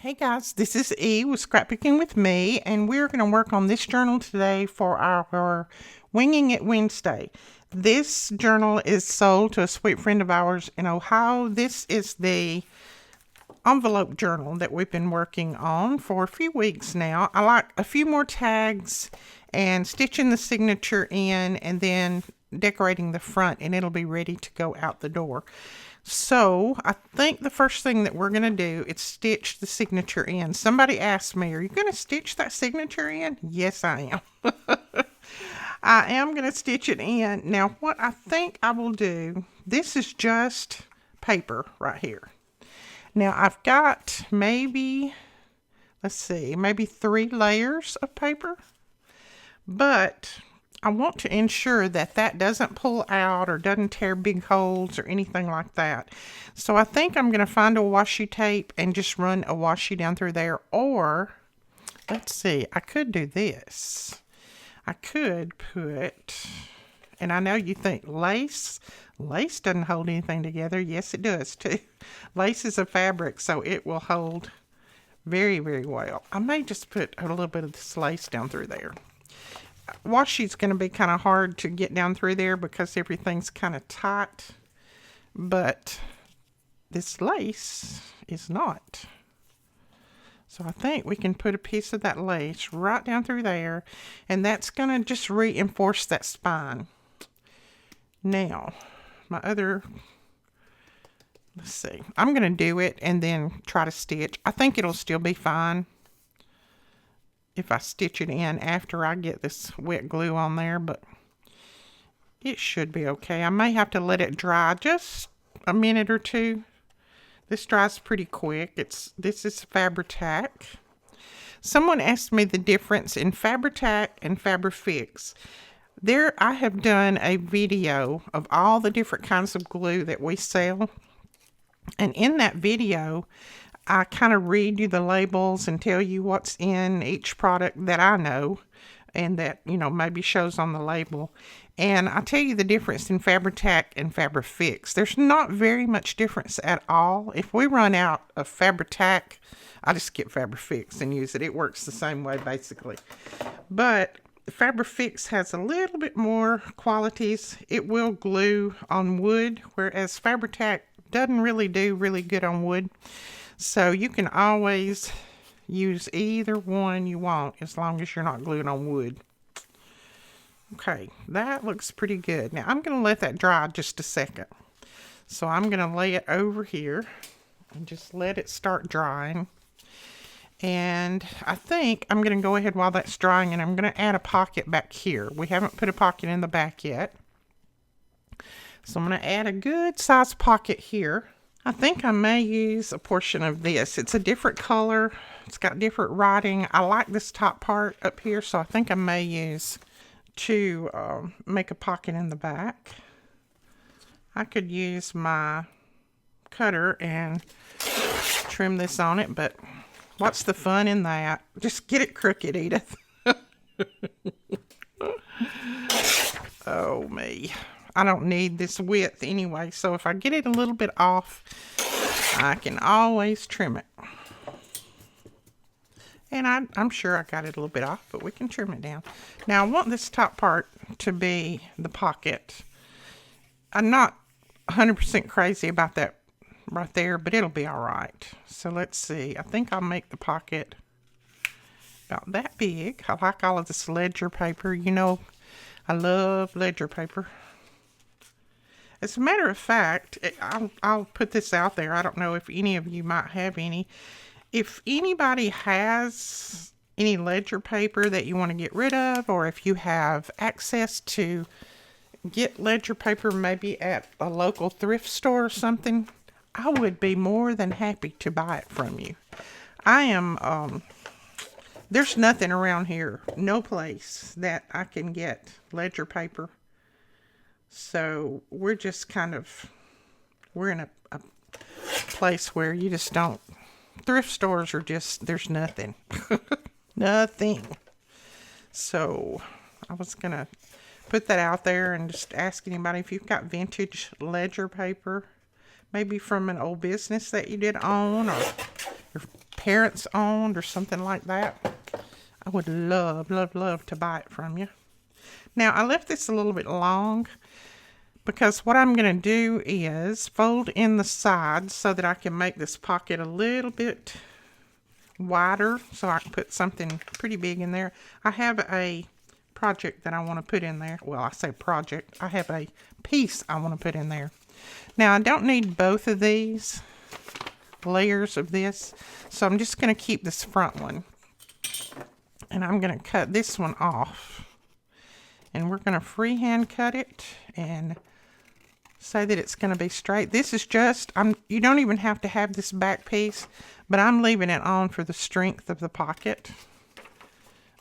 Hey guys, this is E with Scrapbooking with me, and we're going to work on this journal today for our Winging It Wednesday. This journal is sold to a sweet friend of ours in Ohio. This is the envelope journal that we've been working on for a few weeks now. I like a few more tags and stitching the signature in and then decorating the front, and it'll be ready to go out the door. So I think the first thing that we're going to do is stitch the signature in. Somebody asked me, are you going to stitch that signature in? Yes, I am. I am going to stitch it in. Now, what I think I will do, this is just paper right here. Now, I've got maybe 3 layers of paper, but I want to ensure that that doesn't pull out or doesn't tear big holes or anything like that. So I think I'm going to find a washi tape and just run a washi down through there. Or, let's see, I could do this. I could put, and I know you think lace doesn't hold anything together. Yes, it does too. Lace is a fabric, so it will hold very, very well. I may just put a little bit of this lace down through there. Washi's going to be kind of hard to get down through there because everything's kind of tight, but this lace is not. So I think we can put a piece of that lace right down through there, and that's going to just reinforce that spine. Now, let's see, I'm going to do it and then try to stitch. I think it'll still be fine if I stitch it in after I get this wet glue on there, but it should be okay. I may have to let it dry just a minute or two. This dries pretty quick. This is Fabri-Tac. Someone asked me the difference in Fabri-Tac and Fabri-Fix. I have done a video of all the different kinds of glue that we sell, and in that video I kind of read you the labels and tell you what's in each product that I know and that, maybe shows on the label. And I tell you the difference in Fabri-Tac and Fabri-Fix. There's not very much difference at all. If we run out of Fabri-Tac, I just get Fabri-Fix and use it. It works the same way basically. But Fabri-Fix has a little bit more qualities. It will glue on wood, whereas Fabri-Tac doesn't really do really good on wood. So you can always use either one you want as long as you're not gluing on wood. Okay, that looks pretty good. Now I'm going to let that dry just a second. So I'm going to lay it over here and just let it start drying. And I think I'm going to go ahead while that's drying and I'm going to add a pocket back here. We haven't put a pocket in the back yet. So I'm going to add a good size pocket here. I think I may use a portion of this. It's a different color. It's got different writing. I like this top part up here, so I think I may use to make a pocket in the back. I could use my cutter and trim this on it, but what's the fun in that? Just get it crooked, Edith. Oh, me. I don't need this width anyway, so if I get it a little bit off, I can always trim it. And I'm sure I got it a little bit off, but we can trim it down. Now I want this top part to be the pocket. I'm not 100% crazy about that right there, but it'll be all right. So let's see. I think I'll make the pocket about that big. I like all of this ledger paper. I love ledger paper. As a matter of fact, I'll put this out there. I don't know if any of you might have any. If anybody has any ledger paper that you want to get rid of, or if you have access to get ledger paper maybe at a local thrift store or something, I would be more than happy to buy it from you. There's nothing around here, no place that I can get ledger paper. So we're in a place where you just don't, thrift stores are just, there's nothing. Nothing. So I was going to put that out there and just ask anybody if you've got vintage ledger paper, maybe from an old business that you did own, or your parents owned or something like that, I would love, love, love to buy it from you. Now, I left this a little bit long because what I'm going to do is fold in the sides so that I can make this pocket a little bit wider so I can put something pretty big in there. I have a project that I want to put in there. Well, I say project. I have a piece I want to put in there. Now, I don't need both of these layers of this, so I'm just going to keep this front one. And I'm going to cut this one off. And we're going to freehand cut it and say that it's going to be straight. This is just, you don't even have to have this back piece, but I'm leaving it on for the strength of the pocket.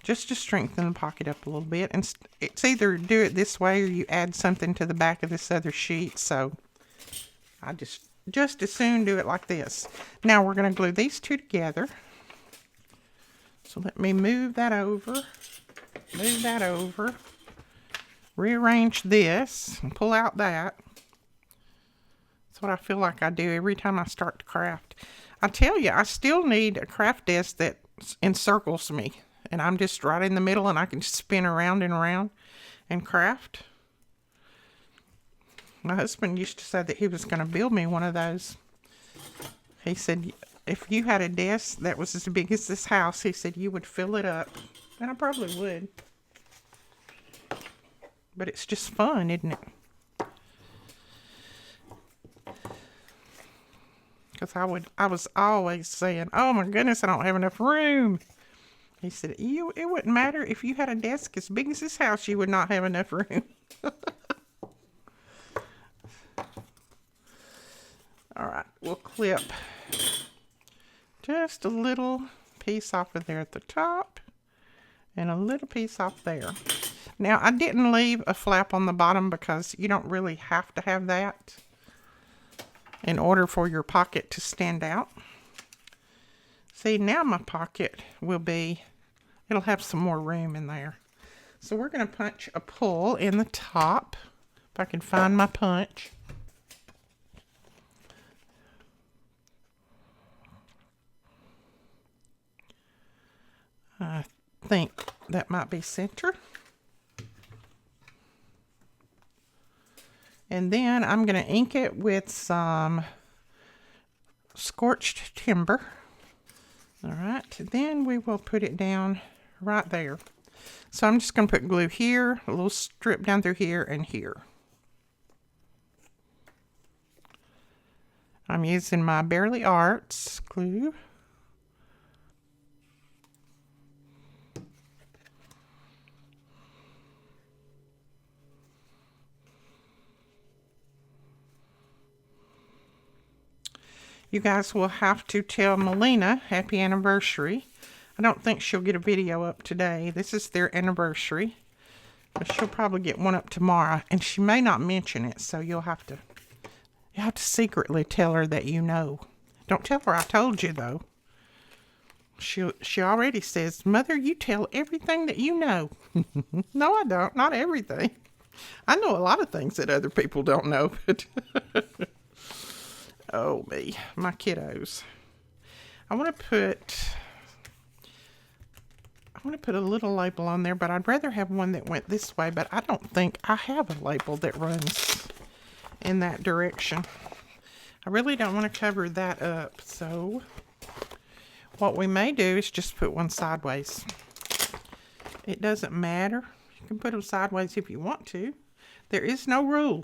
Just to strengthen the pocket up a little bit. And it's either do it this way or you add something to the back of this other sheet. So I just as soon do it like this. Now we're going to glue these two together. So let me move that over. Move that over. Rearrange this and pull out that. That's what I feel like I do every time I start to craft. I tell you, I still need a craft desk that encircles me. And I'm just right in the middle and I can just spin around and around and craft. My husband used to say that he was going to build me one of those. He said, if you had a desk that was as big as this house, he said, you would fill it up. And I probably would. But it's just fun, isn't it? Because I was always saying, oh my goodness, I don't have enough room. He said, it wouldn't matter if you had a desk as big as this house, you would not have enough room. All right, we'll clip just a little piece off of there at the top and a little piece off there. Now, I didn't leave a flap on the bottom because you don't really have to have that in order for your pocket to stand out. See, now my pocket will be, it'll have some more room in there. So we're going to punch a pull in the top, if I can find my punch. I think that might be center. And then I'm going to ink it with some scorched timber. All right, then we will put it down right there. So I'm just going to put glue here, a little strip down through here and here. I'm using my Bearly Arts glue. You guys will have to tell Melina happy anniversary. I don't think she'll get a video up today. This is their anniversary. But she'll probably get one up tomorrow. And she may not mention it, so you'll have to secretly tell her that you know. Don't tell her I told you, though. She already says, Mother, you tell everything that you know. No, I don't. Not everything. I know a lot of things that other people don't know, but... Oh, me. My kiddos. I want to put a little label on there, but I'd rather have one that went this way, but I don't think I have a label that runs in that direction. I really don't want to cover that up, so what we may do is just put one sideways. It doesn't matter. You can put them sideways if you want to. There is no rule.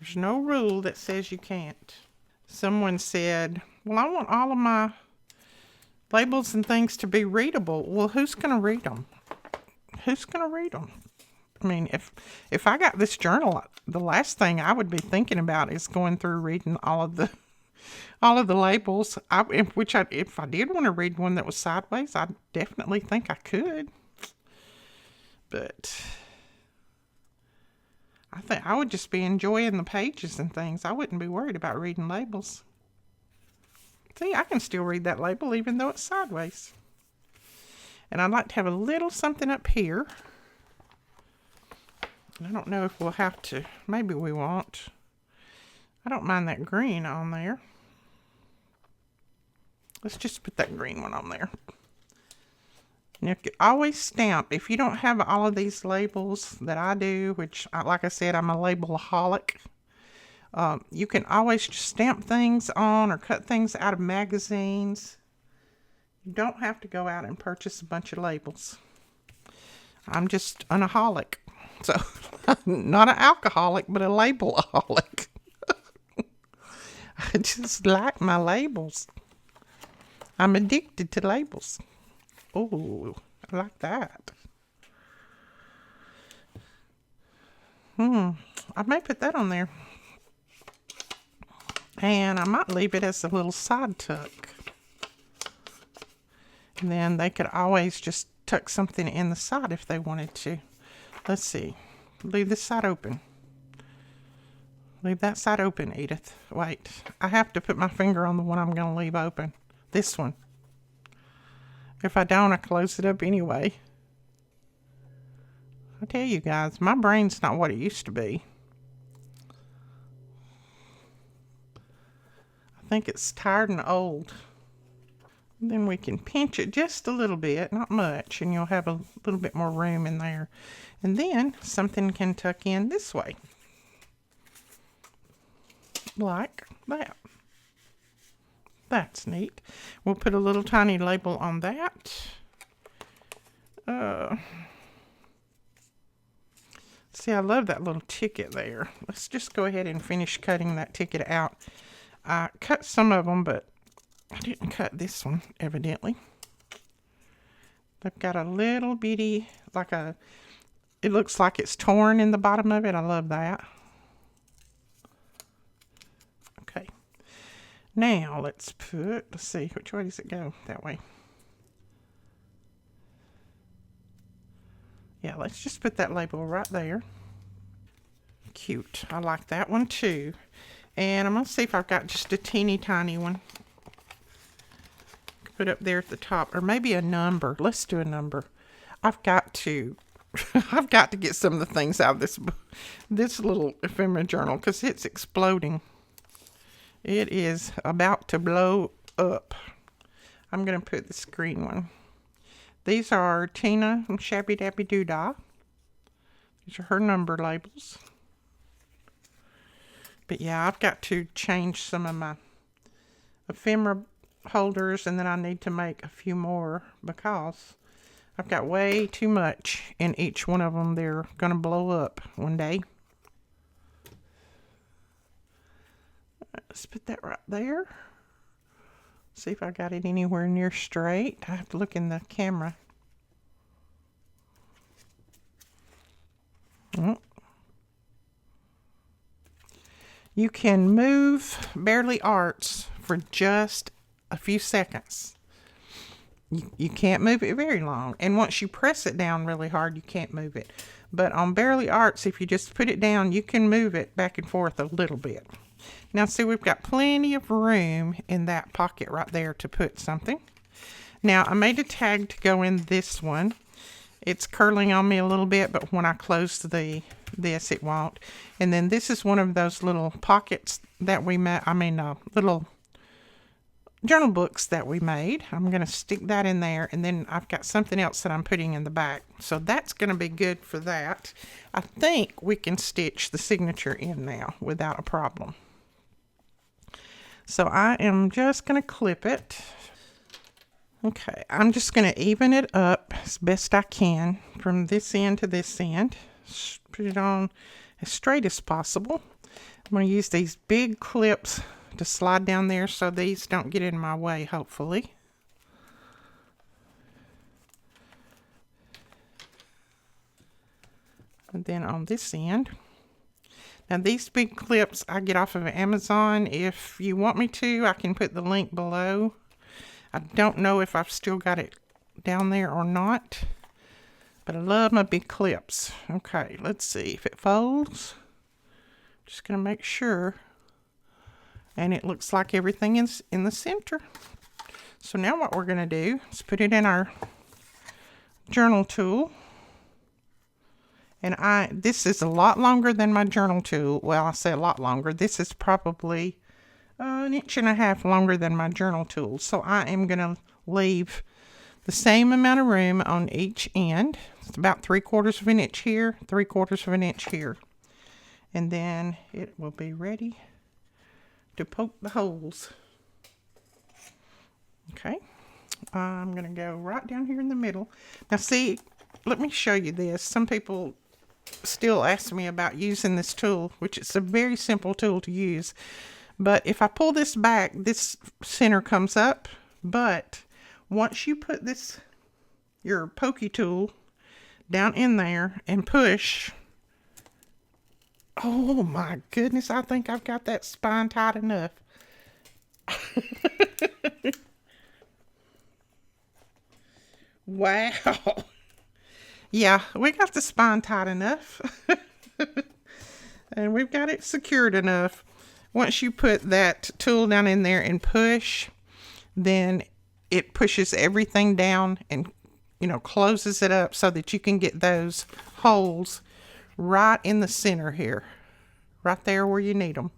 There's no rule that says you can't. Someone said, well, I want all of my labels and things to be readable. Well, who's going to read them? Who's going to read them? I mean, if I got this journal, the last thing I would be thinking about is going through reading all of the labels. If I did want to read one that was sideways, I definitely think I could. But I think I would just be enjoying the pages and things. I wouldn't be worried about reading labels. See, I can still read that label even though it's sideways. And I'd like to have a little something up here. I don't know if we'll have to. Maybe we won't. I don't mind that green on there. Let's just put that green one on there. And you can always stamp. If you don't have all of these labels that I do, which, like I said, I'm a labelaholic, you can always just stamp things on or cut things out of magazines. You don't have to go out and purchase a bunch of labels. I'm just an aholic. So, not an alcoholic, but a labelaholic. I just like my labels. I'm addicted to labels. Oh, I like that. I may put that on there. And I might leave it as a little side tuck. And then they could always just tuck something in the side if they wanted to. Let's see. Leave this side open. Leave that side open, Edith. Wait. I have to put my finger on the one I'm going to leave open. This one. If I don't, I close it up anyway. I tell you guys, my brain's not what it used to be. I think it's tired and old. And then we can pinch it just a little bit, not much, and you'll have a little bit more room in there. And then something can tuck in this way. Like that. That's neat. We'll put a little tiny label on that. See, I love that little ticket there. Let's just go ahead and finish cutting that ticket out. I cut some of them, but I didn't cut this one, evidently. They've got a little bitty, it looks like it's torn in the bottom of it. I love that. Okay. Now, let's see, which way does it go? That way. Yeah, let's just put that label right there. Cute. I like that one too. And I'm going to see if I've got just a teeny tiny one. Put up there at the top. Or maybe a number. Let's do a number. I've got to get some of the things out of this little ephemera journal because it's exploding. It is about to blow up. I'm going to put this green one. These are Tina from Shabby Dabby Doodah. These are her number labels. But yeah, I've got to change some of my ephemera holders, and then I need to make a few more because I've got way too much in each one of them. They're going to blow up one day. Let's put that right there. See if I got it anywhere near straight. I have to look in the camera. You can move Barely Arts for just a few seconds. You can't move it very long. And once you press it down really hard, you can't move it. But on Barely Arts, if you just put it down, you can move it back and forth a little bit. Now, see, we've got plenty of room in that pocket right there to put something. Now, I made a tag to go in this one. It's curling on me a little bit, but when I close this, it won't. And then this is one of those little pockets that we made. Little journal books that we made. I'm going to stick that in there, and then I've got something else that I'm putting in the back. So that's going to be good for that. I think we can stitch the signature in now without a problem. So I am just going to clip it. Okay, I'm just going to even it up as best I can from this end to this end. Put it on as straight as possible. I'm going to use these big clips to slide down there so these don't get in my way, hopefully. And then on this end. Now these big clips I get off of Amazon. If you want me to, I can put the link below. I don't know if I've still got it down there or not, but I love my big clips. Okay, let's see if it folds. Just gonna make sure. And it looks like everything is in the center. So now what we're gonna do is put it in our journal tool. And this is a lot longer than my journal tool. Well, I say a lot longer. This is probably an inch and a half longer than my journal tool. So I am going to leave the same amount of room on each end. It's about 3/4 of an inch here, 3/4 of an inch here. And then it will be ready to poke the holes. Okay, I'm going to go right down here in the middle. Now see, let me show you this. Some people still ask me about using this tool, which is a very simple tool to use. But if I pull this back, this center comes up. But once you put this, your pokey tool, down in there and push, oh my goodness, I think I've got that spine tight enough. Wow. Yeah, we got the spine tight enough. And we've got it secured enough. Once you put that tool down in there and push, then it pushes everything down and, you know, closes it up so that you can get those holes right in the center here. Right there where you need them.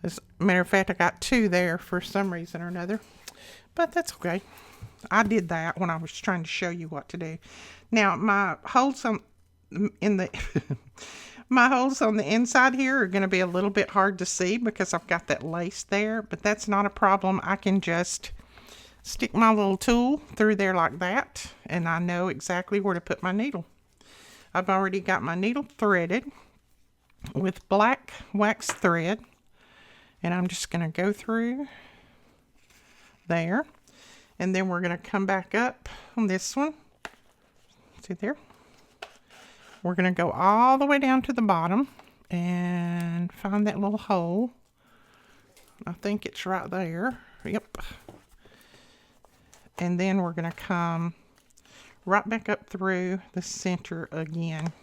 As a matter of fact, I got 2 there for some reason or another. But that's okay. I did that when I was trying to show you what to do. Now, my holes on my holes on the inside here are going to be a little bit hard to see because I've got that lace there, but that's not a problem. I can just stick my little tool through there like that, and I know exactly where to put my needle. I've already got my needle threaded with black wax thread, and I'm just going to go through there, and then we're going to come back up on this one. See there? We're going to go all the way down to the bottom and find that little hole. I think it's right there. Yep. And then we're going to come right back up through the center again.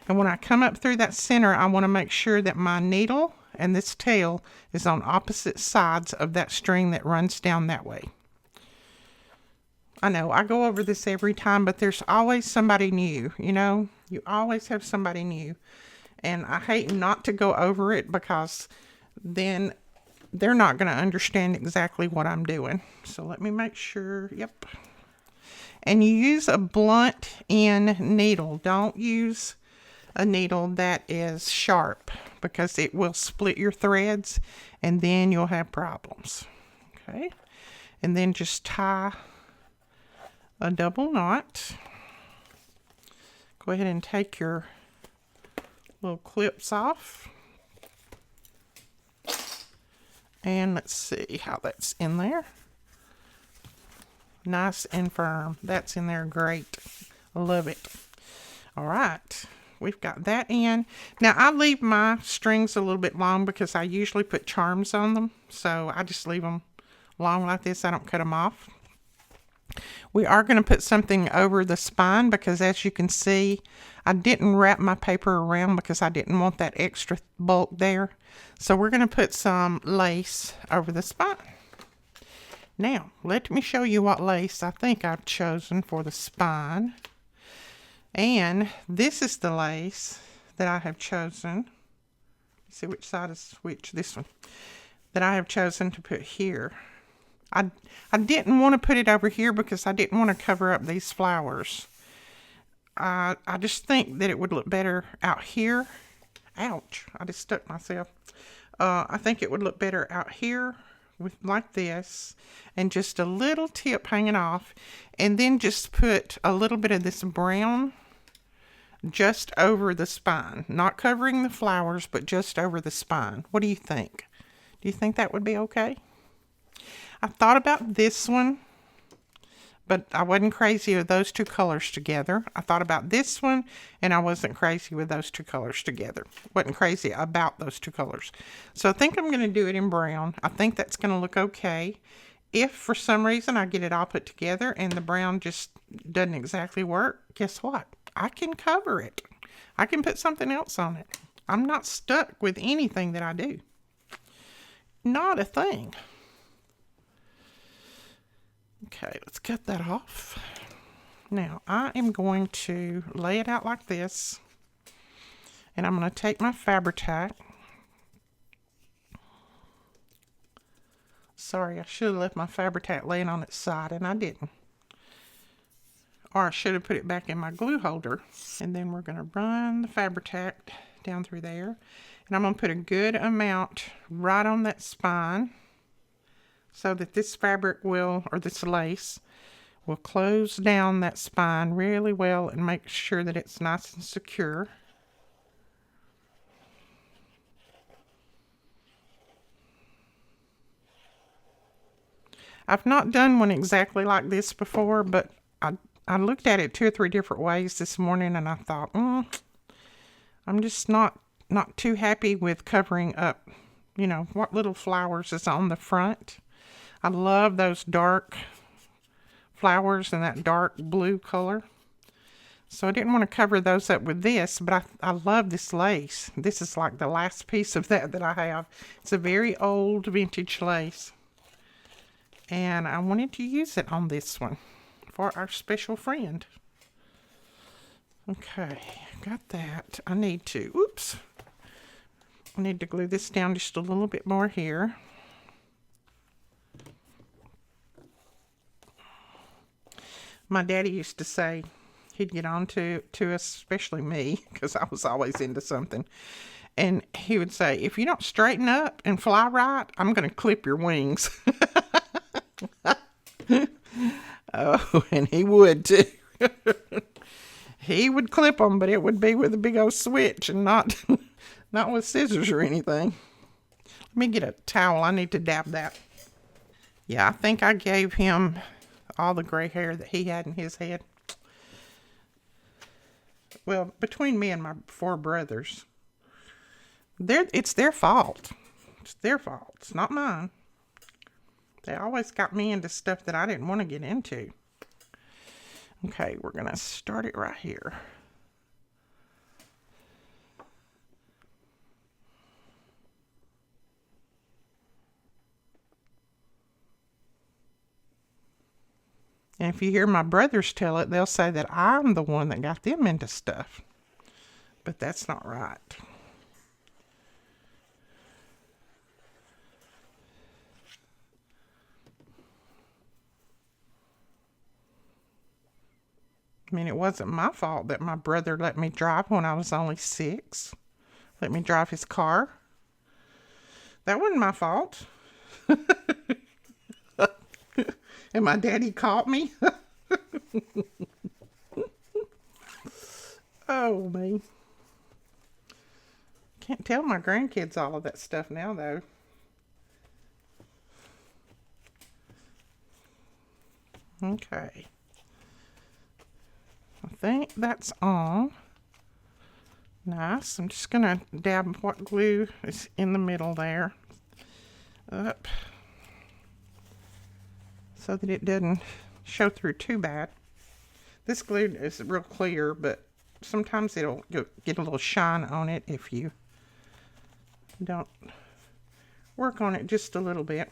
And when I come up through that center, I want to make sure that my needle and this tail is on opposite sides of that string that runs down that way. I know I go over this every time, but there's always somebody new, you know? You always have somebody new. And I hate not to go over it because then they're not going to understand exactly what I'm doing. So let me make sure. Yep. And you use a blunt end needle. Don't use a needle that is sharp because it will split your threads and then you'll have problems. Okay. And then just tie a double knot. Go ahead and take your little clips off. And let's see how that's in there. Nice and firm. That's in there great. I love it. All right. We've got that in. Now, I leave my strings a little bit long because I usually put charms on them. So I just leave them long like this. I don't cut them off. We are going to put something over the spine because, as you can see, I didn't wrap my paper around because I didn't want that extra bulk there. So we're going to put some lace over the spine. Now, let me show you what lace I think I've chosen for the spine. And this is the lace that I have chosen. Let's see which side is which. This one. That I have chosen to put here. I didn't want to put it over here because I didn't want to cover up these flowers. I just think that it would look better out here. Ouch, I just stuck myself. I think it would look better out here with like this and just a little tip hanging off, and then just put a little bit of this brown just over the spine, not covering the flowers, but just over the spine. What do you think? Do you think that would be okay? I thought about this one, but I wasn't crazy with those 2 colors together. I thought about this one, and I wasn't crazy with those 2 colors together. Wasn't crazy about those 2 colors. So I think I'm going to do it in brown. I think that's going to look okay. If for some reason I get it all put together and the brown just doesn't exactly work, guess what? I can cover it. I can put something else on it. I'm not stuck with anything that I do. Not a thing. Okay, let's cut that off. Now, I am going to lay it out like this. And I'm going to take my Fabri-Tac. Sorry, I should have left my Fabri-Tac laying on its side, and I didn't. Or I should have put it back in my glue holder. And then we're going to run the Fabri-Tac down through there. And I'm going to put a good amount right on that spine so that this fabric will, or this lace, will close down that spine really well and make sure that it's nice and secure. I've not done one exactly like this before, but I looked at it 2 or 3 different ways this morning, and I thought, I'm just not too happy with covering up, you know, what little flowers is on the front. I love those dark flowers and that dark blue color. So I didn't want to cover those up with this, but I love this lace. This is like the last piece of that I have. It's a very old vintage lace. And I wanted to use it on this one for our special friend. Okay, got that. I need to glue this down just a little bit more here. My daddy used to say, he'd get on to us, especially me, because I was always into something. And he would say, if you don't straighten up and fly right, I'm going to clip your wings. Oh, and he would too. He would clip them, but it would be with a big old switch and not with scissors or anything. Let me get a towel. I need to dab that. Yeah, I think I gave him all the gray hair that he had in his head. Well, between me and my 4 brothers, it's their fault. It's their fault. It's not mine. They always got me into stuff that I didn't want to get into. Okay, we're going to start it right here. And if you hear my brothers tell it, they'll say that I'm the one that got them into stuff. But that's not right. I mean, it wasn't my fault that my brother let me drive when I was only 6. Let me drive his car. That wasn't my fault. And my daddy caught me. Oh, me. Can't tell my grandkids all of that stuff now, though. Okay. I think that's all. Nice. I'm just going to dab what glue is in the middle there up so that it doesn't show through too bad. This glue is real clear, but sometimes it'll get a little shine on it if you don't work on it just a little bit.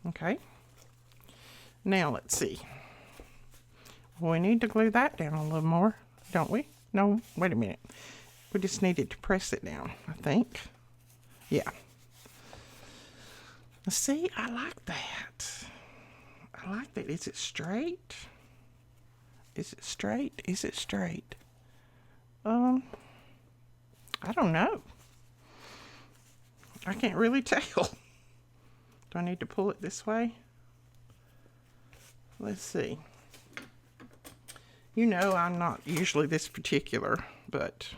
Okay. Now let's see. Well, we need to glue that down a little more, don't we? No, wait a minute. We just needed to press it down, I think. Yeah. See, I like that. I like that. Is it straight? Is it straight? Is it straight? I don't know. I can't really tell. Do I need to pull it this way? Let's see. You know I'm not usually this particular, but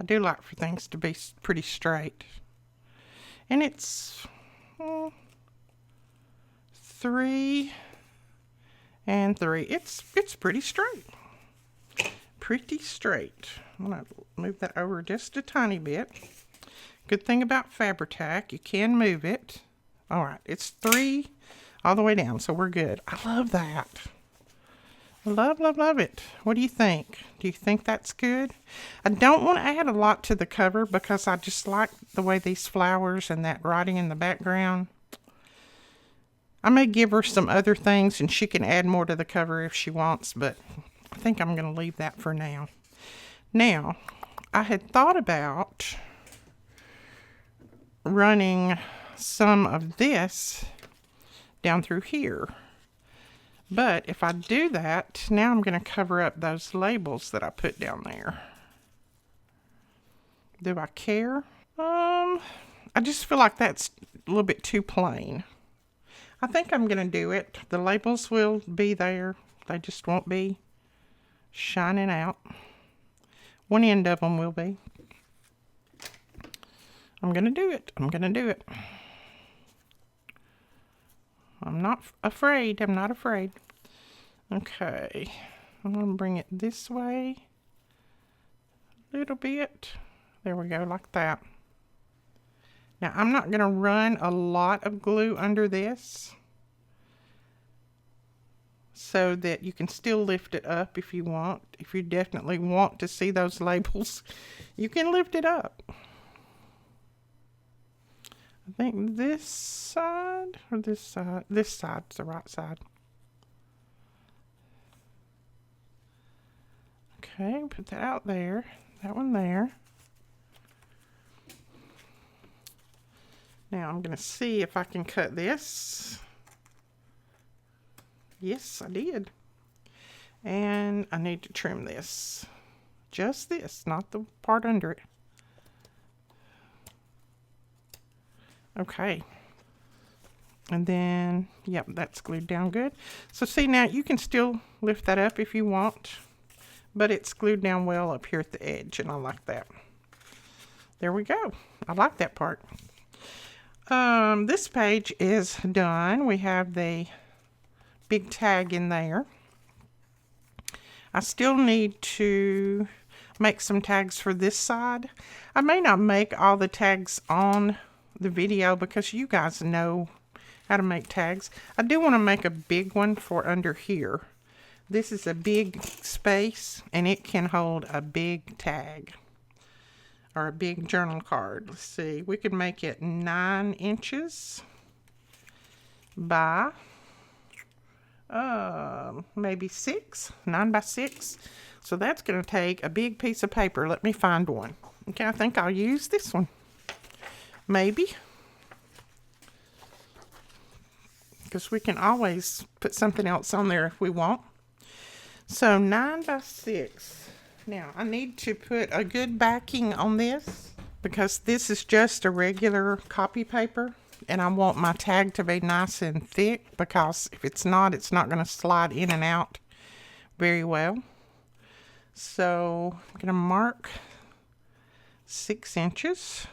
I do like for things to be pretty straight. And it's 3 and 3. It's pretty straight. Pretty straight. I'm going to move that over just a tiny bit. Good thing about Fabri-Tac, you can move it. All right, it's 3 all the way down, so we're good. I love that. Love, love, love it. What do you think? Do you think that's good? I don't want to add a lot to the cover because I just like the way these flowers and that writing in the background. I may give her some other things and she can add more to the cover if she wants, but I think I'm going to leave that for now. Now, I had thought about running some of this down through here. But if I do that, now I'm going to cover up those labels that I put down there. Do I care? I just feel like that's a little bit too plain. I think I'm going to do it. The labels will be there. They just won't be shining out. One end of them will be. I'm going to do it. I'm going to do it. I'm not afraid. I'm not afraid. Okay. I'm going to bring it this way a little bit. There we go, like that. Now, I'm not going to run a lot of glue under this so that you can still lift it up if you want. If you definitely want to see those labels, you can lift it up. I think this side or this side? This side's the right side. Okay, put that out there. That one there. Now I'm going to see if I can cut this. Yes, I did. And I need to trim this. Just this, not the part under it. Okay. And then, yep, that's glued down good. So see, now you can still lift that up if you want, but it's glued down well up here at the edge, and I like that. There we go. I like that part. This page is done. We have the big tag in there. I still need to make some tags for this side. I may not make all the tags on the video because you guys know how to make tags. I do want to make a big one for under here. This is a big space and it can hold a big tag or a big journal card. Let's see, we could make it 9 inches by maybe 6, 9 by 6. So that's going to take a big piece of paper. Let me find one. Okay, I think I'll use this one. Maybe. Because we can always put something else on there if we want. So 9 by 6. Now I need to put a good backing on this because this is just a regular copy paper. And I want my tag to be nice and thick because if it's not going to slide in and out very well. So I'm going to mark 6 inches.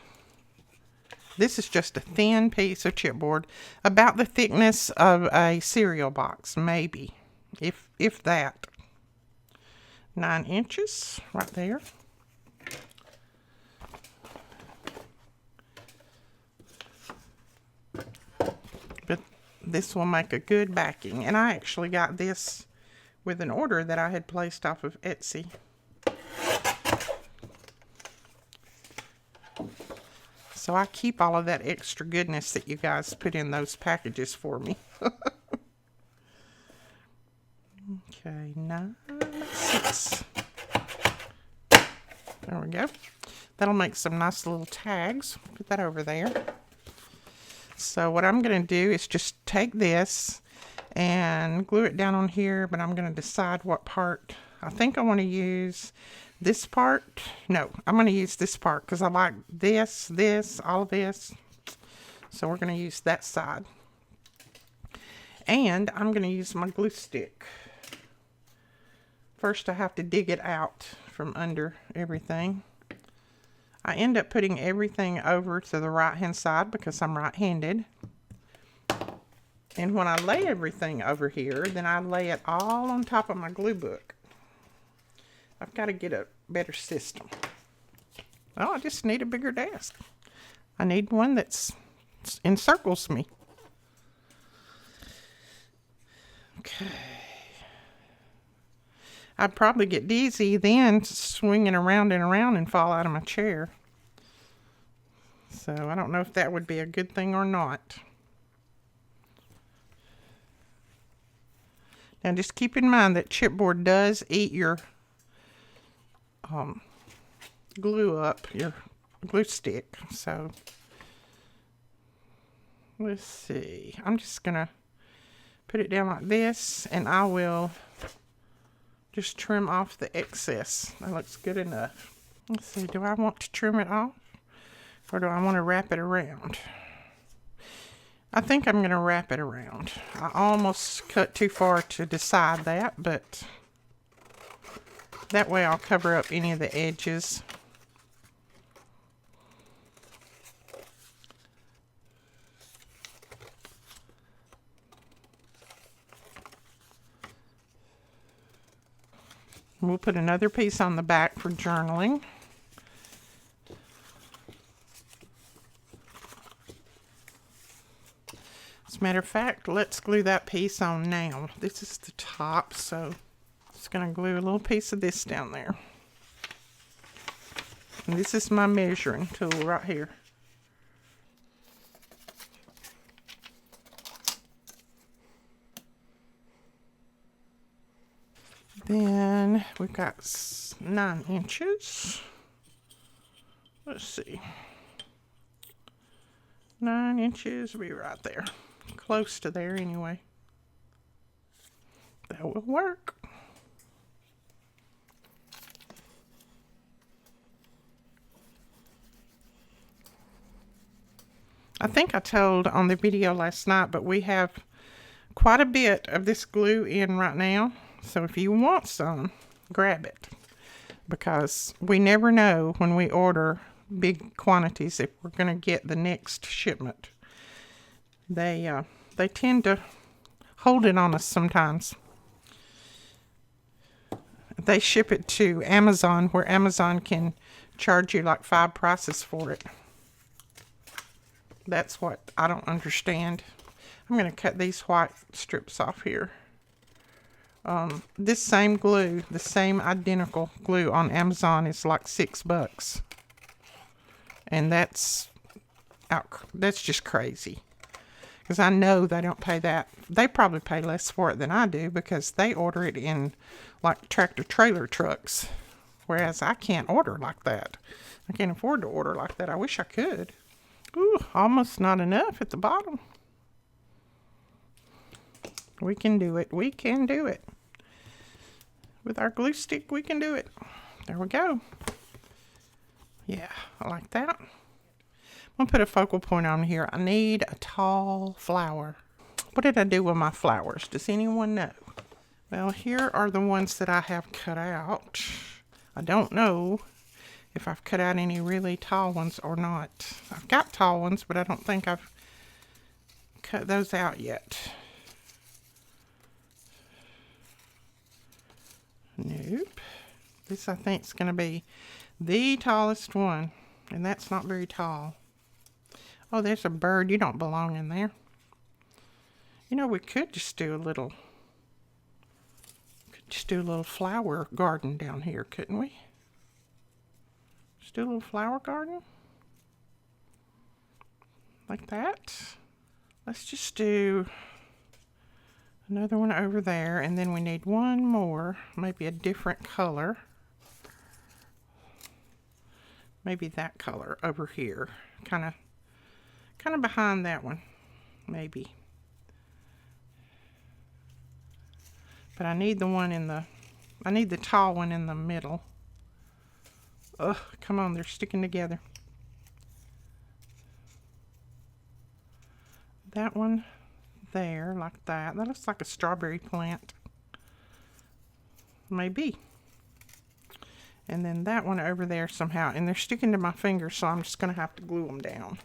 This is just a thin piece of chipboard, about the thickness of a cereal box, maybe, if that. 9 inches right there. But this will make a good backing. And I actually got this with an order that I had placed off of Etsy. So I keep all of that extra goodness that you guys put in those packages for me. Okay, 9 by 6. There we go. That'll make some nice little tags. Put that over there. So what I'm going to do is just take this and glue it down on here, but I'm going to decide what part. I think I want to use this part. No, I'm going to use this part because I like this, all of this. So we're going to use that side. And I'm going to use my glue stick. First I have to dig it out from under everything. I end up putting everything over to the right hand side because I'm right-handed. And when I lay everything over here, then I lay it all on top of my glue book. I've got to get a better system. Well, I just need a bigger desk. I need one that encircles me. Okay. I'd probably get dizzy then, swinging around and around and fall out of my chair. So I don't know if that would be a good thing or not. Now just keep in mind that chipboard does eat your glue up, your glue stick. So let's see. I'm just going to put it down like this, and I will just trim off the excess. That looks good enough. Let's see, do I want to trim it off, or do I want to wrap it around? I think I'm going to wrap it around. I almost cut too far to decide that, but that way I'll cover up any of the edges. We'll put another piece on the back for journaling. As a matter of fact, let's glue that piece on now. This is the top, so just going to glue a little piece of this down there. And this is my measuring tool right here. Then we've got 9 inches. Let's see. 9 inches will be right there. Close to there anyway. That will work. I think I told on the video last night, but we have quite a bit of this glue in right now. So if you want some, grab it, because we never know when we order big quantities if we're going to get the next shipment. They tend to hold it on us sometimes. They ship it to Amazon, where Amazon can charge you like 5 prices for it. That's what I don't understand. I'm going to cut these white strips off here. This same glue, the same identical glue on Amazon is like $6. And that's just crazy. Because I know they don't pay that. They probably pay less for it than I do, because they order it in like tractor trailer trucks. Whereas I can't order like that. I can't afford to order like that. I wish I could. Ooh, almost not enough at the bottom. We can do it. We can do it. With our glue stick, we can do it. There we go. Yeah, I like that. I'm going to put a focal point on here. I need a tall flower. What did I do with my flowers? Does anyone know? Well, here are the ones that I have cut out. I don't know if I've cut out any really tall ones or not. I've got tall ones, but I don't think I've cut those out yet. Nope. This I think is going to be the tallest one, and that's not very tall. Oh, there's a bird. You don't belong in there. You know, we could just do a little flower garden down here, couldn't we? Just do a little flower garden like that. Let's just do another one over there, and then we need one more, maybe a different color. Maybe that color over here, kind of behind that one, maybe. But I need the tall one in the middle. Ugh, come on, they're sticking together. That one there, like that. That looks like a strawberry plant. Maybe. And then that one over there somehow. And they're sticking to my fingers, so I'm just going to have to glue them down.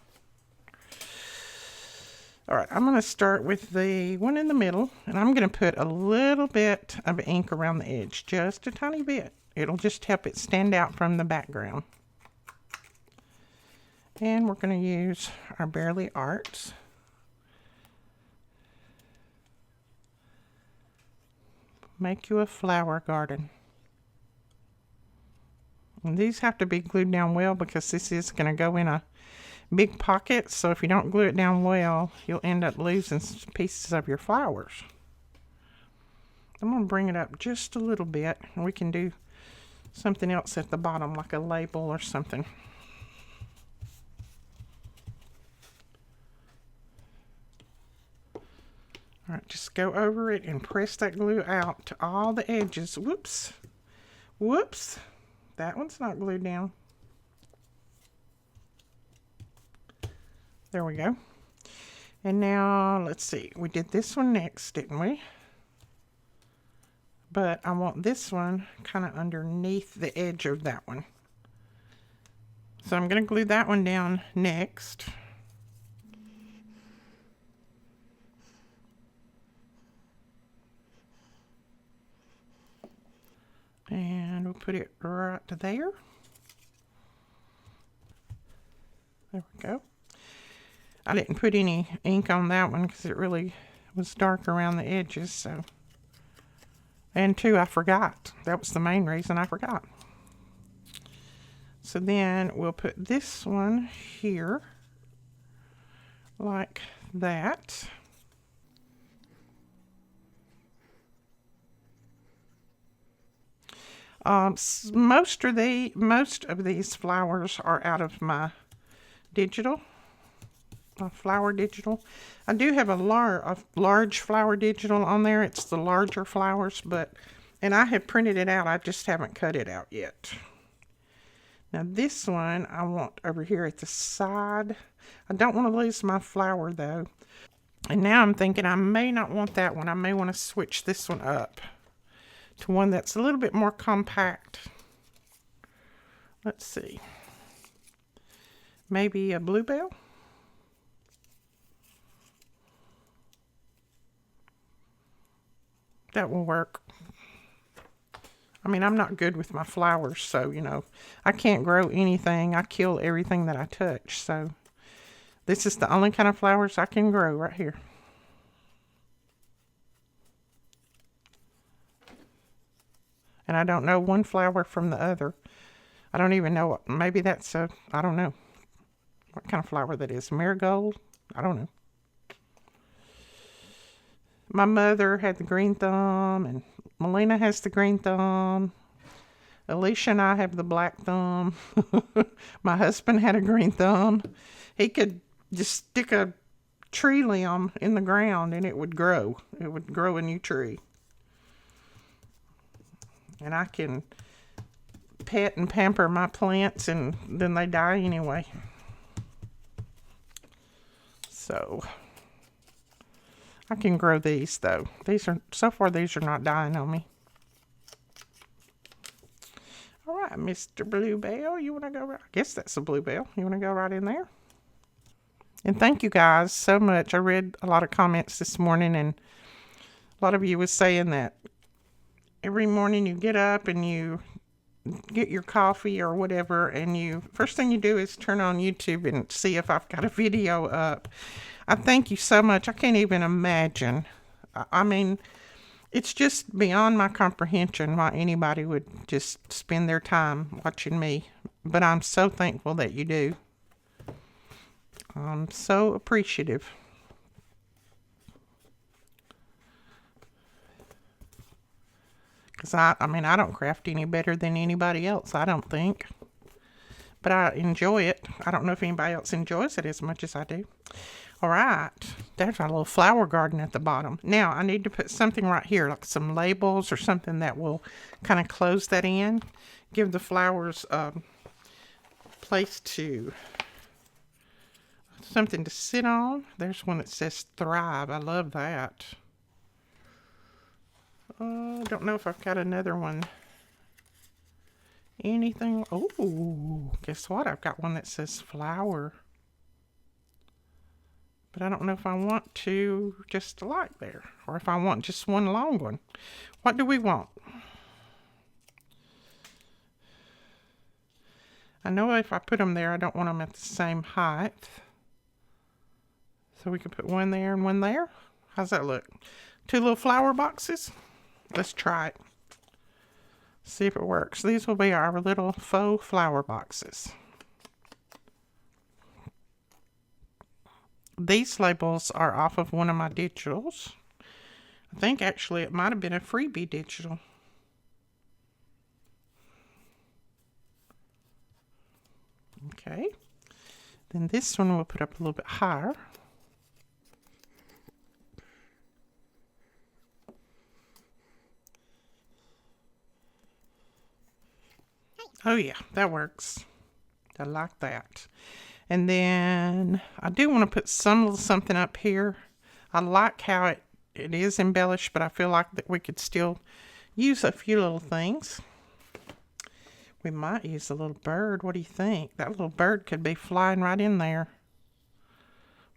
Alright, I'm going to start with the one in the middle. And I'm going to put a little bit of ink around the edge. Just a tiny bit. It'll just help it stand out from the background. And we're going to use our Bearly Arts. Make you a flower garden. And these have to be glued down well, because this is going to go in a big pocket. So if you don't glue it down well, you'll end up losing pieces of your flowers. I'm going to bring it up just a little bit, and we can do something else at the bottom, like a label or something. All right, just go over it and press that glue out to all the edges. Whoops. Whoops. That one's not glued down. There we go. And now, let's see. We did this one next, didn't we? But I want this one kind of underneath the edge of that one. So I'm going to glue that one down next. And we'll put it right to there. There we go. I didn't put any ink on that one because it really was dark around the edges. So, and two, I forgot. That was the main reason I forgot. So then we'll put this one here like that. Most of these flowers are out of my digital, flower digital. I do have a large flower digital on there. It's the larger flowers, and I have printed it out. I just haven't cut it out yet. Now this one I want over here at the side. I don't want to lose my flower though. And now I'm thinking I may not want that one. I may want to switch this one up to one that's a little bit more compact. Let's see. Maybe a bluebell? That will work. I mean, I'm not good with my flowers, so, you know, I can't grow anything. I kill everything that I touch, so this is the only kind of flowers I can grow right here. And I don't know one flower from the other. I don't even know what, maybe that's a, I don't know what kind of flower that is. Marigold? I don't know. My mother had the green thumb, and Melina has the green thumb. Alicia and I have the black thumb. My husband had a green thumb. He could just stick a tree limb in the ground and it would grow. It would grow a new tree. And I can pet and pamper my plants and then they die anyway. So I can grow these though. So far these are not dying on me. All right, Mr. Bluebell, you want to go right? I guess that's a bluebell. You want to go right in there? And thank you guys so much. I read a lot of comments this morning, and a lot of you was saying that every morning you get up and you get your coffee or whatever, and first thing you do is turn on YouTube and see if I've got a video up. I thank you so much. I can't even imagine. I mean, it's just beyond my comprehension why anybody would just spend their time watching me. But I'm so thankful that you do. I'm so appreciative. Because I mean, I don't craft any better than anybody else, I don't think. But I enjoy it. I don't know if anybody else enjoys it as much as I do. All right, there's our little flower garden at the bottom. Now I need to put something right here, like some labels or something that will kind of close that in. Give the flowers a place to, something to sit on. There's one that says Thrive. I love that. I don't know if I've got another one. Anything? Oh, guess what? I've got one that says Flower. But I don't know if I want to just like there, or if I want just one long one. What do we want? I know if I put them there, I don't want them at the same height. So we can put one there and one there. How's that look? Two little flower boxes. Let's try it. See if it works. These will be our little faux flower boxes. These labels are off of one of my digitals. I think actually it might have been a freebie digital. Okay. Then this one we'll put up a little bit higher. Oh yeah, that works. I like that. And then I do want to put some little something up here. I like how it is embellished, but I feel like that we could still use a few little things. We might use a little bird. What do you think? That little bird could be flying right in there.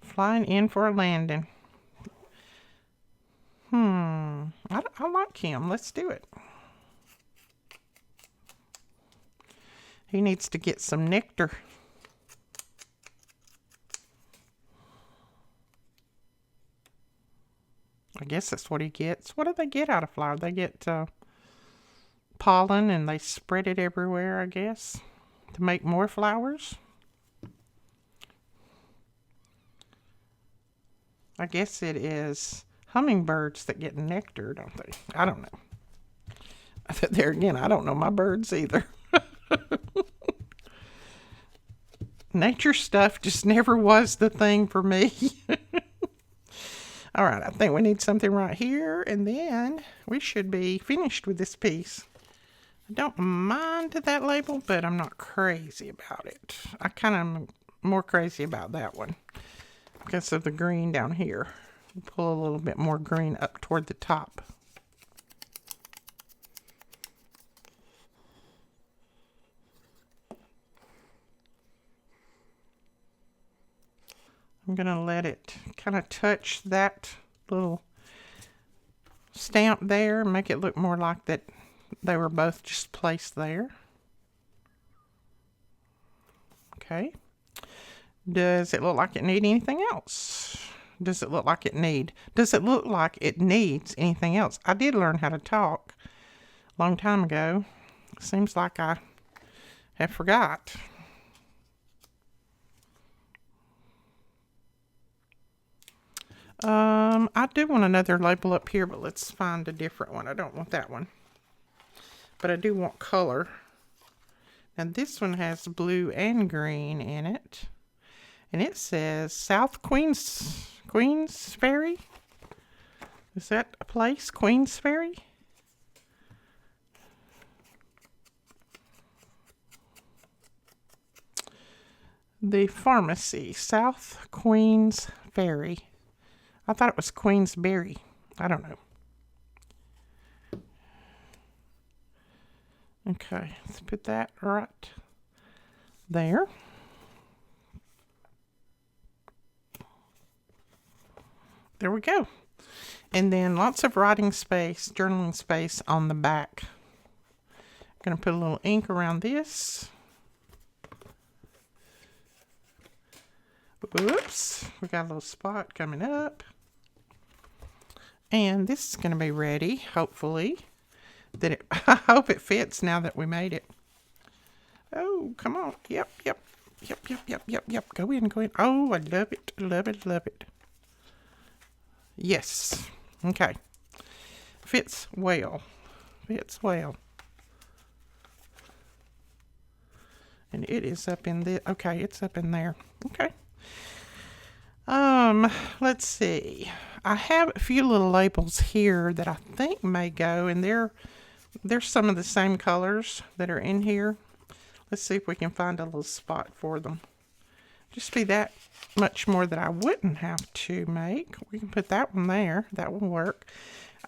Flying in for a landing. I like him. Let's do it. He needs to get some nectar. I guess that's what he gets. What do they get out of flower? They get pollen and they spread it everywhere, I guess, to make more flowers. I guess it is hummingbirds that get nectar, don't they? I don't know. There again, I don't know my birds either. Nature stuff just never was the thing for me. All right, I think we need something right here, and then we should be finished with this piece. I don't mind that label, but I'm not crazy about it. I kind of am more crazy about that one because of the green down here. Pull a little bit more green up toward the top. I'm going to let it kind of touch that little stamp there, make it look more like that they were both just placed there. Okay. Does it look like it need anything else? Does it look like it needs anything else? I did learn how to talk a long time ago. Seems like I have forgot. I do want another label up here, but let's find a different one. I don't want that one. But I do want color. And this one has blue and green in it. And it says South Queensferry. Is that a place? Queensferry? The pharmacy, South Queensferry. I thought it was Queensberry. I don't know. Okay, let's put that right there. There we go. And then lots of writing space, journaling space on the back. I'm going to put a little ink around this. Oops, we got a little spot coming up. And this is going to be ready, hopefully. I hope it fits now that we made it. Oh, come on. Yep. Go in. Oh, I love it. Love it. Yes. Okay. Fits well. And it is up in the, okay, it's up in there. Okay. Let's see. I have a few little labels here that I think may go, and they're some of the same colors that are in here. Let's see if we can find a little spot for them. Just be that much more that I wouldn't have to make. We can put that one there. That will work.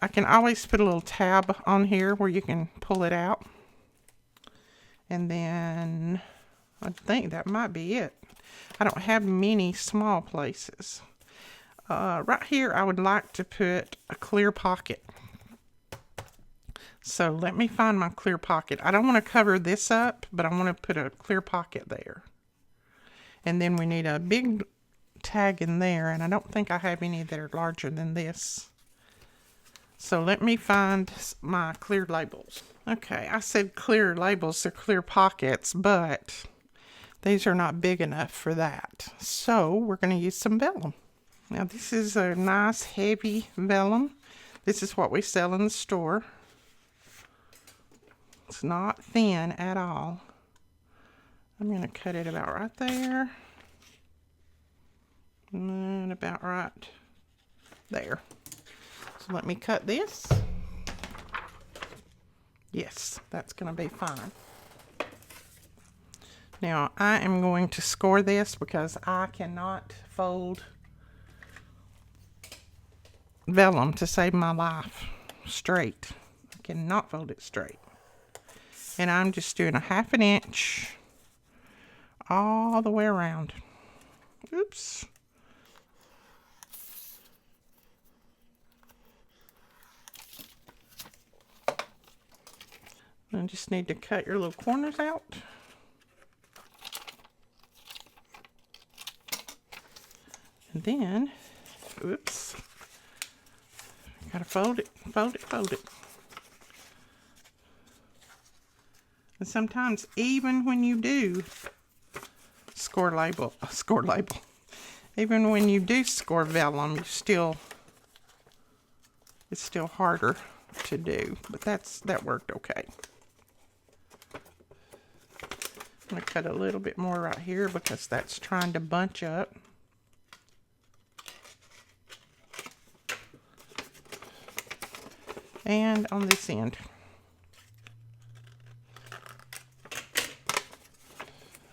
I can always put a little tab on here where you can pull it out. And then I think that might be it. I don't have many small places. Right here, I would like to put a clear pocket. So let me find my clear pocket. I don't want to cover this up, but I want to put a clear pocket there. And then we need a big tag in there, and I don't think I have any that are larger than this. So let me find my clear labels. Okay, I said clear labels, they're clear pockets, but these are not big enough for that. So we're going to use some vellum. Now this is a nice heavy vellum. This is what we sell in the store. It's not thin at all. I'm going to cut it about right there. And about right there. So let me cut this. Yes, that's going to be fine. Now I am going to score this because I cannot fold vellum to save my life straight. I cannot fold it straight. And I'm just doing a 1/2 inch all the way around. Oops. I just need to cut your little corners out. And then, oops, gotta fold it, fold it, fold it. And sometimes even when you do score label, even when you do score vellum, it's still harder to do, but that worked okay. I'm gonna cut a little bit more right here because that's trying to bunch up. And on this end.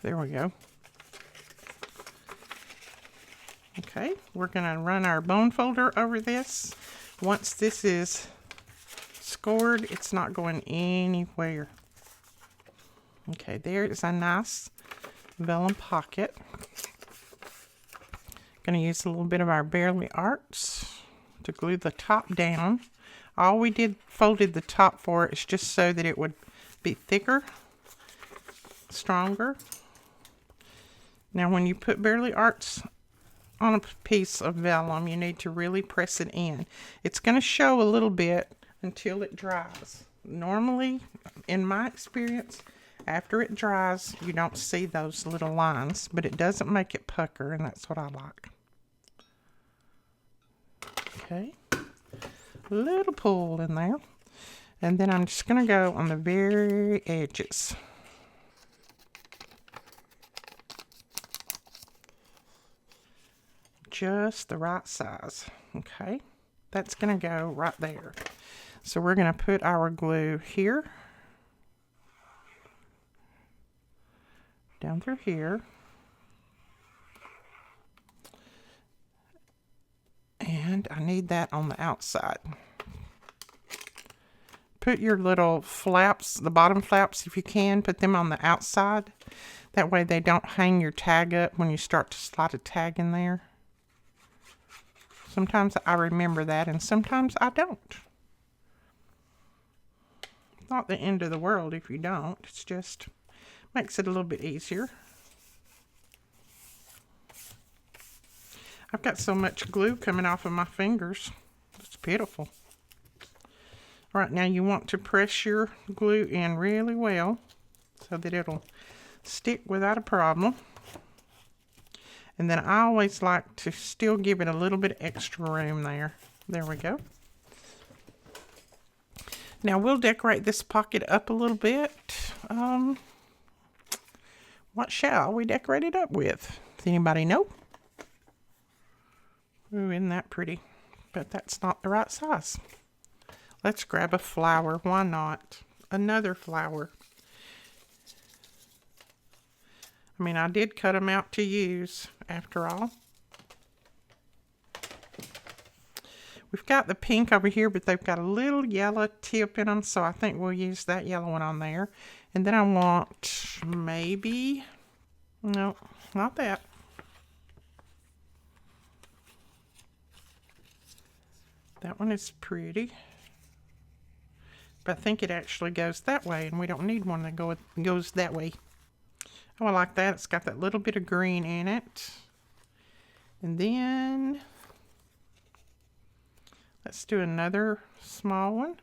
There we go. Okay, we're gonna run our bone folder over this. Once this is scored, it's not going anywhere. Okay, there is a nice vellum pocket. Gonna use a little bit of our Barely Arts to glue the top down. All we folded the top for is just so that it would be thicker, stronger. Now when you put Barely Arts on a piece of vellum, you need to really press it in. It's going to show a little bit until it dries. Normally, in my experience, after it dries, you don't see those little lines, but it doesn't make it pucker, and that's what I like. Okay. Little pull in there, and then I'm just going to go on the very edges. Just the right size. Okay, that's going to go right there. So we're going to put our glue here, down through here, and I need that on the outside. Put your little flaps, the bottom flaps, if you can, put them on the outside. That way they don't hang your tag up when you start to slide a tag in there. Sometimes I remember that, and sometimes I don't. Not the end of the world if you don't. It's just makes it a little bit easier. I've got so much glue coming off of my fingers. It's pitiful. All right, now you want to press your glue in really well so that it'll stick without a problem. And then I always like to still give it a little bit of extra room there. There we go. Now we'll decorate this pocket up a little bit. What shall we decorate it up with? Does anybody know? Ooh, isn't that pretty? But that's not the right size. Let's grab a flower. Why not? Another flower. I mean, I did cut them out to use, after all. We've got the pink over here, but they've got a little yellow tip in them, so I think we'll use that yellow one on there. And then I want maybe, no, not that. That one is pretty. But I think it actually goes that way, and we don't need one that goes that way. Oh, I like that. It's got that little bit of green in it. And then let's do another small one.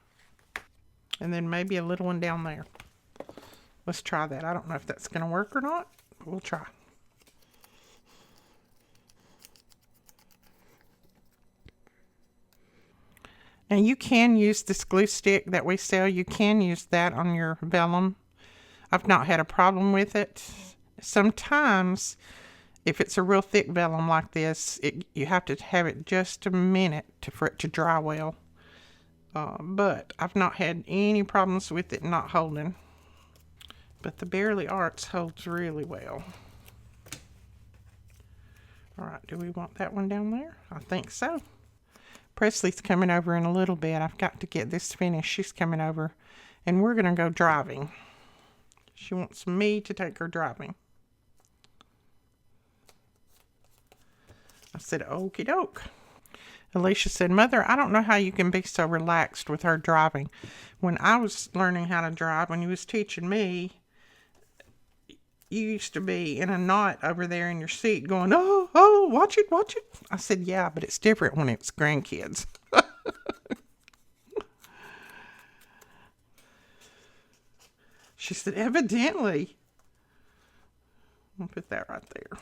And then maybe a little one down there. Let's try that. I don't know if that's going to work or not, but we'll try. Now you can use this glue stick that we sell. You can use that on your vellum. I've not had a problem with it. Sometimes, if it's a real thick vellum like this, you have to have it just a minute for it to dry well. But I've not had any problems with it not holding. But the Bearly Arts holds really well. All right, do we want that one down there? I think so. Presley's coming over in a little bit. I've got to get this finished. She's coming over, and we're going to go driving. She wants me to take her driving. I said, okie doke. Alicia said, Mother, I don't know how you can be so relaxed with her driving. When I was learning how to drive, when you was teaching me, you used to be in a knot over there in your seat going, oh, watch it, watch it. I said, yeah, but it's different when it's grandkids. She said, evidently. I'll put that right there.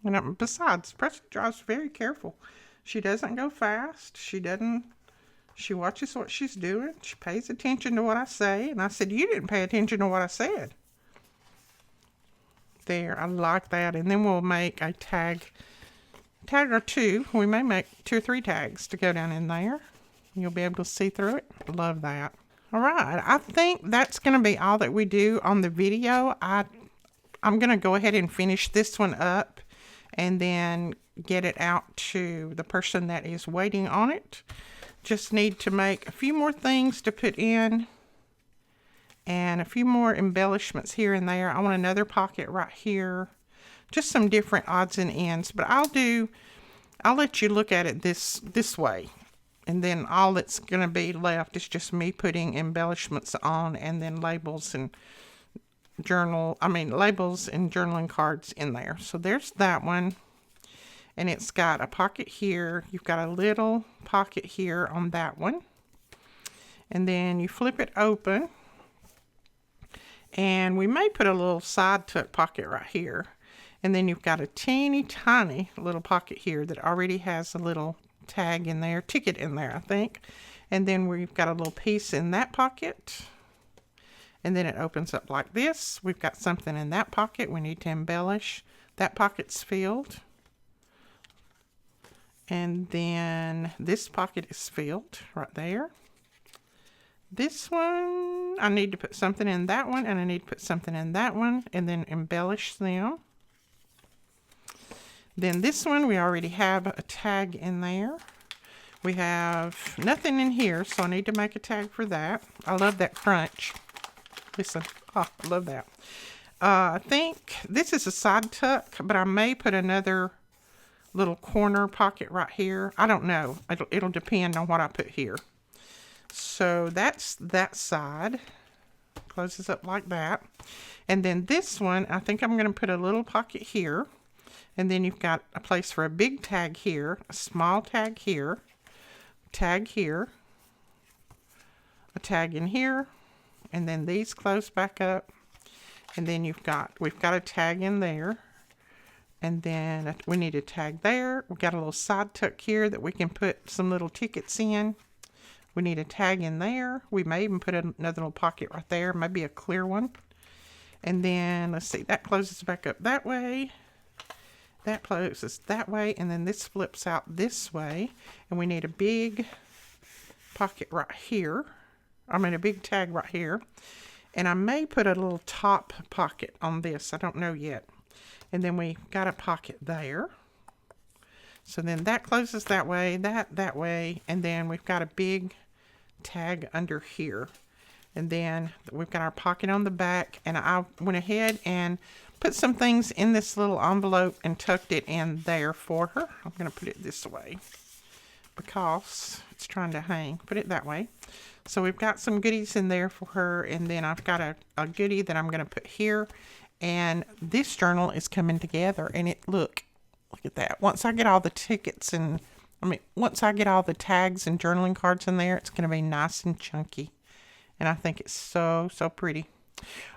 And besides, Presley drives very careful. She doesn't go fast. She watches what she's doing. She pays attention to what I say. And I said, you didn't pay attention to what I said. There, I like that. And then we'll make a tag or two. We may make 2 or 3 tags to go down in there. You'll be able to see through it. Love that. All right, I think that's going to be all that we do on the video. I'm going to go ahead and finish this one up and then get it out to the person that is waiting on it. Just need to make a few more things to put in and a few more embellishments here and there. I want another pocket right here. Just some different odds and ends, but I'll let you look at it this way. And then all that's going to be left is just me putting embellishments on and then labels and labels and journaling cards in there. So there's that one. And it's got a pocket here. You've got a little pocket here on that one. And then you flip it open. And we may put a little side tuck pocket right here. And then you've got a teeny tiny little pocket here that already has a little tag in there, ticket in there, I think. And then we've got a little piece in that pocket. And then it opens up like this. We've got something in that pocket we need to embellish. That pocket's filled. And then this pocket is filled right there. This one, I need to put something in that one, and I need to put something in that one, and then embellish them. Then this one, we already have a tag in there. We have nothing in here, so I need to make a tag for that. I love that crunch. Listen, I love that. I think this is a side tuck, but I may put another little corner pocket right here. I don't know. It'll depend on what I put here. So that's that side. Closes up like that. And then this one, I think I'm going to put a little pocket here. And then you've got a place for a big tag here, a small tag here, a tag in here, and then these close back up. And then we've got a tag in there. And then we need a tag there. We've got a little side tuck here that we can put some little tickets in. We need a tag in there. We may even put another little pocket right there, maybe a clear one. And then, let's see, that closes back up that way. That closes that way, and then this flips out this way. And we need a big pocket right here. A big tag right here. And I may put a little top pocket on this. I don't know yet. And then we got a pocket there. So then that closes that way, that way. And then we've got a big tag under here. And then we've got our pocket on the back. And I went ahead and put some things in this little envelope and tucked it in there for her. I'm going to put it this way because it's trying to hang. Put it that way. So we've got some goodies in there for her. And then I've got a goodie that I'm going to put here. And this journal is coming together. And look at that. Once I get all the tickets and, once I get all the tags and journaling cards in there, it's going to be nice and chunky. And I think it's so, so pretty.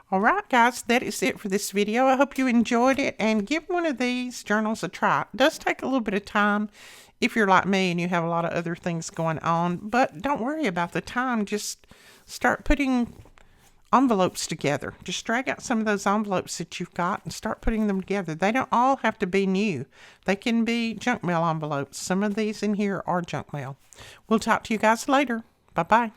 All right, guys, that is it for this video. I hope you enjoyed it, and give one of these journals a try. It does take a little bit of time if you're like me and you have a lot of other things going on, but don't worry about the time. Just start putting envelopes together. Just drag out some of those envelopes that you've got and start putting them together. They don't all have to be new. They can be junk mail envelopes. Some of these in here are junk mail. We'll talk to you guys later. Bye-bye.